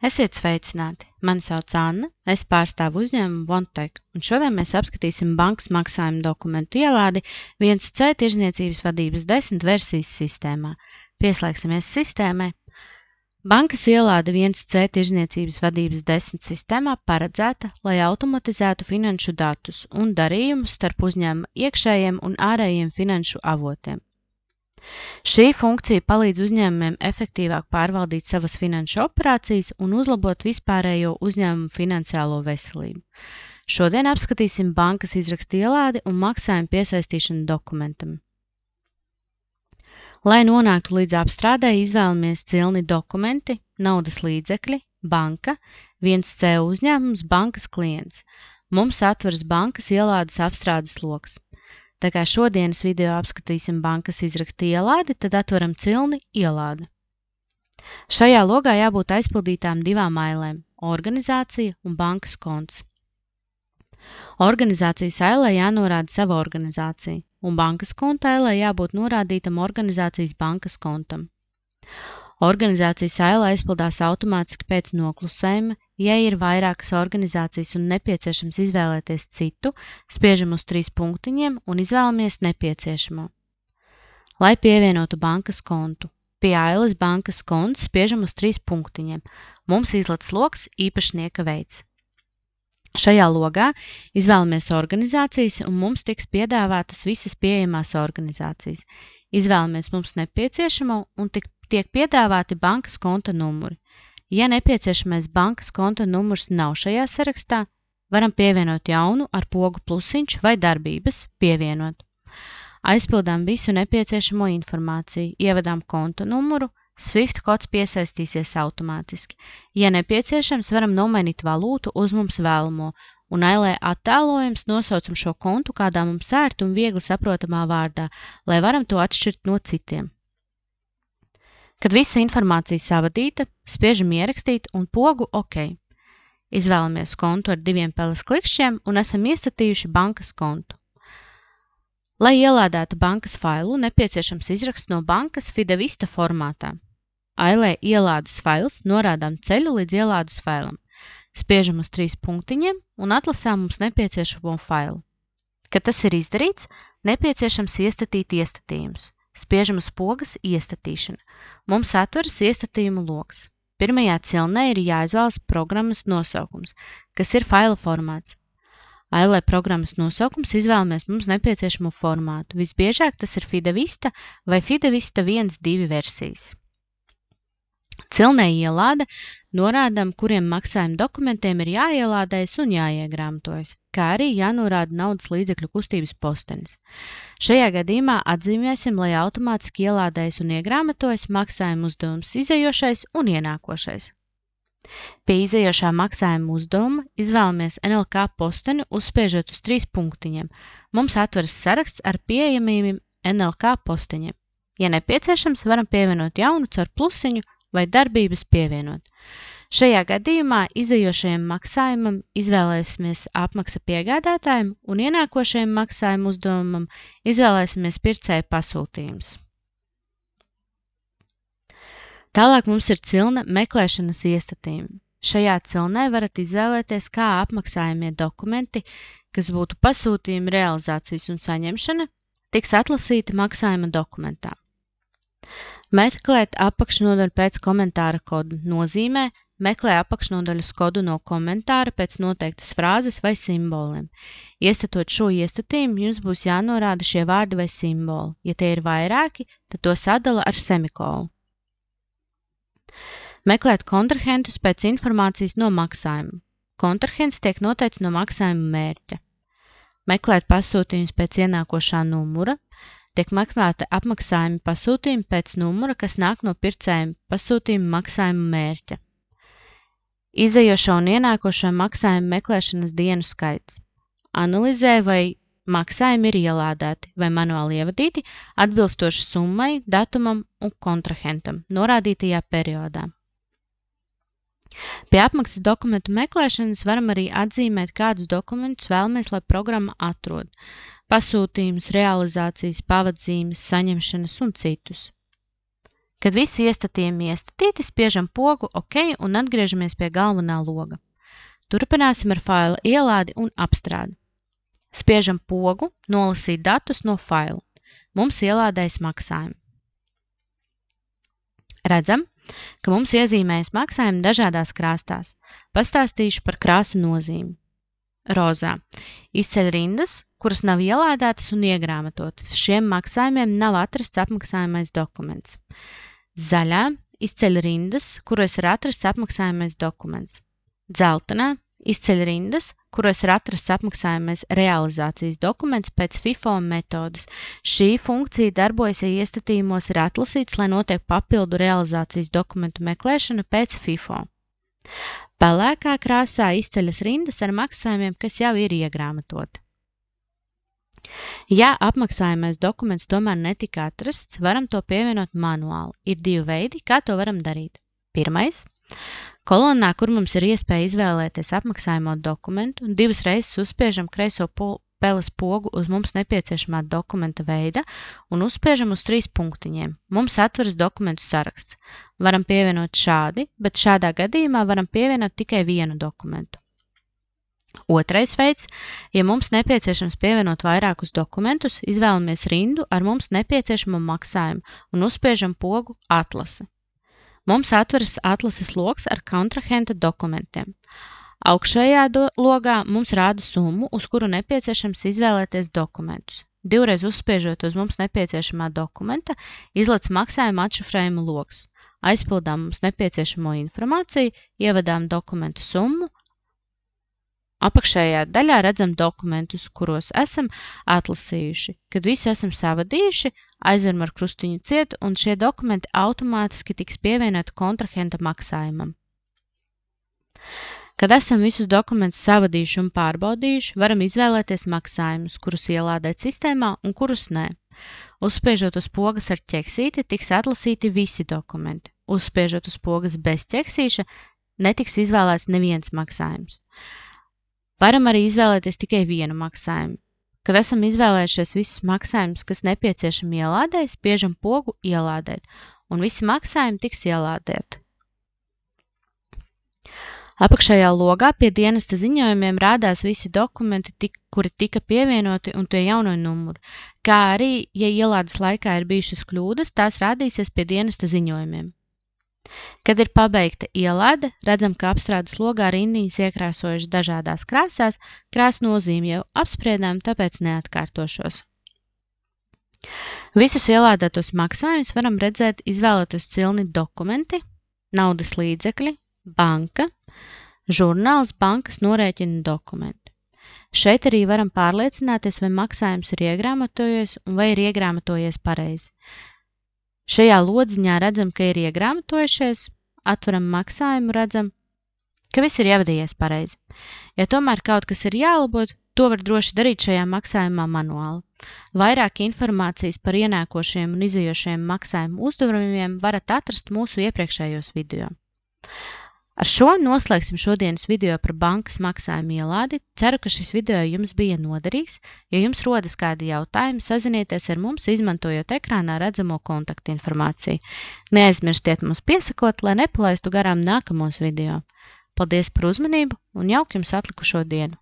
Esiet sveicināti! Mani sauc Anna, es pārstāvu uzņēmumu OneTech, un šodien mēs apskatīsim bankas maksājumu dokumentu ielādi 1C tirdzniecības vadības 10 versijas sistēmā. Pieslēgsimies sistēmai. Bankas ielāde 1C tirdzniecības vadības 10 sistēmā paredzēta, lai automatizētu finanšu datus un darījumus starp uzņēmuma iekšējiem un ārējiem finanšu avotiem. Šī funkcija palīdz uzņēmumiem efektīvāk pārvaldīt savas finanšu operācijas un uzlabot vispārējo uzņēmumu finansiālo veselību. Šodien apskatīsim bankas izraksta ielādi un maksājumu piesaistīšanu dokumentam. Lai nonāktu līdz apstrādē, izvēlamies cilni dokumenti, naudas līdzekļi, banka, 1C uzņēmums, bankas klients. Mums atveras bankas ielādes apstrādes loks. Tā kā šodienas video apskatīsim bankas izraksta ielādi, tad atveram cilni ielāde. Šajā logā jābūt aizpildītām divām ailēm – organizācija un bankas konts. Organizācijas ailē jānorāda sava organizācija, un bankas konta ailē jābūt norādītam organizācijas bankas kontam. Organizācijas ailē aizpildās automātiski pēc noklusējuma. Ja ir vairākas organizācijas un nepieciešams izvēlēties citu, spiežam uz 3 punktiņiem un izvēlamies nepieciešamo. Lai pievienotu bankas kontu, pie ailes bankas konts spiežam uz 3 punktiņiem. Mums izlec loks īpašnieka veids. Šajā logā izvēlamies organizācijas un mums tiks piedāvātas visas pieejamās organizācijas. Izvēlamies mums nepieciešamo un tiek piedāvāti bankas konta numuri. Ja nepieciešamais bankas konta numurs nav šajā sarakstā, varam pievienot jaunu ar pogu plusiņš vai darbības pievienot. Aizpildām visu nepieciešamo informāciju, ievadām konta numuru, Swift kods piesaistīsies automātiski. Ja nepieciešams, varam nomainīt valūtu uz mums vēlamo, un ailē attēlojums nosaucam šo kontu kādā mums ērti un viegli saprotamā vārdā, lai varam to atšķirt no citiem. Kad visa informācija savadīta, spiežam ierakstīt un pogu OK. Izvēlamies kontu ar 2 peles klikšķiem un esam iesatījuši bankas kontu. Lai ielādētu bankas failu, nepieciešams izraksts no bankas Fidevista formātā. Ailē ielādes fails norādām ceļu līdz ielādes failam. Spiežam uz 3 punktiņiem un atlasām mums nepieciešamo failu. Kad tas ir izdarīts, nepieciešams iestatīt iestatījumus. Spiežam uz pogas iestatīšana. Mums atveras iestatījumu loks. Pirmajā cilnē ir jāizvēlas programmas nosaukums, kas ir faila formāts. Ailē programmas nosaukums izvēlamies mums nepieciešamo formātu. Visbiežāk tas ir Fidevista vai Fidevista 1.2 versijas. Cilnē ielāde norādām, kuriem maksājuma dokumentiem ir jāielādējas un jāiegrāmatojas, kā arī jānorāda naudas līdzekļu kustības postenis. Šajā gadījumā atzīmēsim, lai automātiski ielādējas un iegrāmatojas maksājuma uzdevums izejošais un ienākošais. Pie izejošā maksājuma uzdevuma izvēlamies NLK posteni uzspiežot uz 3 punktiņiem. Mums atveras saraksts ar pieejamiem NLK posteņiem. Ja nepieciešams, varam pievienot jaunu caur plusiņu vai darbības pievienot. Šajā gadījumā izejošajam maksājumam izvēlēsimies apmaksa piegādātājiem un ienākošajam maksājuma uzdevumam izvēlēsimies pircēja pasūtījums. Tālāk mums ir cilne meklēšanas iestatījumi. Šajā cilnē varat izvēlēties, kā apmaksājamie dokumenti, kas būtu pasūtījuma realizācijas un saņemšana, tiks atlasīti maksājuma dokumentā. Meklēt apakšnodaļu pēc komentāra koda nozīmē meklē apakšnodaļas kodu no komentāra pēc noteiktas frāzes vai simboliem. Iestatot šo iestatījumu, jums būs jānorāda šie vārdi vai simboli. Ja tie ir vairāki, tad to sadala ar semikolu. Meklēt kontrahentus pēc informācijas no maksājuma. Kontrahents tiek noteikts no maksājuma mērķa. Meklēt pasūtījumus pēc ienākošā numura. Tiek meklēta apmaksājuma pasūtījumi pēc numura, kas nāk no pircējuma pasūtījuma maksājuma mērķa. Izejošo un ienākošo maksājumu meklēšanas dienu skaits. Analizē, vai maksājumi ir ielādēti vai manuāli ievadīti atbilstoši summai, datumam un kontrahentam norādītajā periodā. Pie apmaksas dokumentu meklēšanas varam arī atzīmēt, kādus dokumentus vēlamies, lai programma atrod. Pasūtījumus, realizācijas, pavadzīmes, saņemšanas un citus. Kad visi iestatījumi iestatīti, spiežam pogu OK un atgriežamies pie galvenā loga. Turpināsim ar faila ielādi un apstrādi. Spiežam pogu nolasīt datus no faila. Mums ielādējas maksājumi. Redzam, ka mums iezīmējas maksājumi dažādās krāstās. Pastāstīšu par krāsu nozīmi. Rozā. Izceļ rindas, kuras nav ielādētas un iegrāmatotas. Šiem maksājumiem nav atrasts apmaksājamais dokuments. Zaļā. Izceļ rindas, kuros ir atrasts apmaksājamais dokuments. Dzeltenā. Izceļ rindas, kuros ir atrasts apmaksājamais realizācijas dokuments pēc FIFO metodes. Šī funkcija darbojas, ja iestatījumos ir atlasīts, lai notiek papildu realizācijas dokumentu meklēšana pēc FIFO. Pelēkā krāsā izceļas rindas ar maksājumiem, kas jau ir iegrāmatoti. Ja apmaksājamais dokuments tomēr netika atrasts, varam to pievienot manuāli. Ir divi veidi, kā to varam darīt. Pirmais. Kolonnā, kur mums ir iespēja izvēlēties apmaksājamo dokumentu, divas reizes uzspiežam kreiso peles pogu uz mums nepieciešamā dokumenta veida un uzspiežam uz 3 punktiņiem. Mums atveras dokumentu saraksts. Varam pievienot šādi, bet šādā gadījumā varam pievienot tikai vienu dokumentu. Otrais veids, ja mums nepieciešams pievienot vairākus dokumentus, izvēlamies rindu ar mums nepieciešamo maksājumu un uzspiežam pogu atlase. Mums atveras atlases loks ar kontrahenta dokumentiem. Augšējā logā mums rāda summu, uz kuru nepieciešams izvēlēties dokumentus. Divreiz uzspiežot uz mums nepieciešamā dokumenta, izlec maksājuma atšifrējuma loks. Aizpildām mums nepieciešamo informāciju, ievadām dokumentu summu. Apakšējā daļā redzam dokumentus, kuros esam atlasījuši. Kad visu esam savadījuši, aizveram ar krustiņu ciet, un šie dokumenti automātiski tiks pievienoti kontrahenta maksājumam. Kad esam visus dokumentus savadījuši un pārbaudījuši, varam izvēlēties maksājumus, kurus ielādēt sistēmā un kurus nē. Uzspiežot uz pogas ar ķeksīti, tiks atlasīti visi dokumenti. Uzspiežot uz pogas bez ķeksīša, netiks izvēlēts neviens maksājums. Varam arī izvēlēties tikai vienu maksājumu. Kad esam izvēlējušies visus maksājumus, kas nepieciešami ielādēt, spiežam pogu ielādēt, un visi maksājumi tiks ielādēti. Apakšējā logā pie dienesta ziņojumiem rādās visi dokumenti, kuri tika pievienoti un tie jauno numuru, kā arī, ja ielādes laikā ir bijušas kļūdas, tās rādīsies pie dienesta ziņojumiem. Kad ir pabeigta ielāde, redzam, ka apstrādes logā rindiņas iekrāsojušas dažādās krāsās, krāsu nozīmi jau apspriedām, tāpēc neatkārtošos. Visus ielādētos maksājumus varam redzēt izvēlētos cilni dokumenti, naudas līdzekļi, banka, žurnāls, bankas norēķina dokumenti. Šeit arī varam pārliecināties, vai maksājums ir iegrāmatojies un vai ir iegrāmatojies pareizi. Šajā lodziņā redzam, ka ir iegrāmatojušies, atveram maksājumu, redzam, ka viss ir ievadījies pareizi. Ja tomēr kaut kas ir jālabot, to var droši darīt šajā maksājumā manuāli. Vairāk informācijas par ienākošiem un izejošiem maksājumu uzdevumiem varat atrast mūsu iepriekšējos video. Ar šo noslēgsim šodienas video par bankas maksājumu ielādi. Ceru, ka šis video jums bija noderīgs. Ja jums rodas kādi jautājumi, sazinieties ar mums, izmantojot ekrānā redzamo kontaktinformāciju. Neaizmirstiet mums piesakot, lai nepalaistu garām nākamos video. Paldies par uzmanību un jauku jums atlikušo dienu!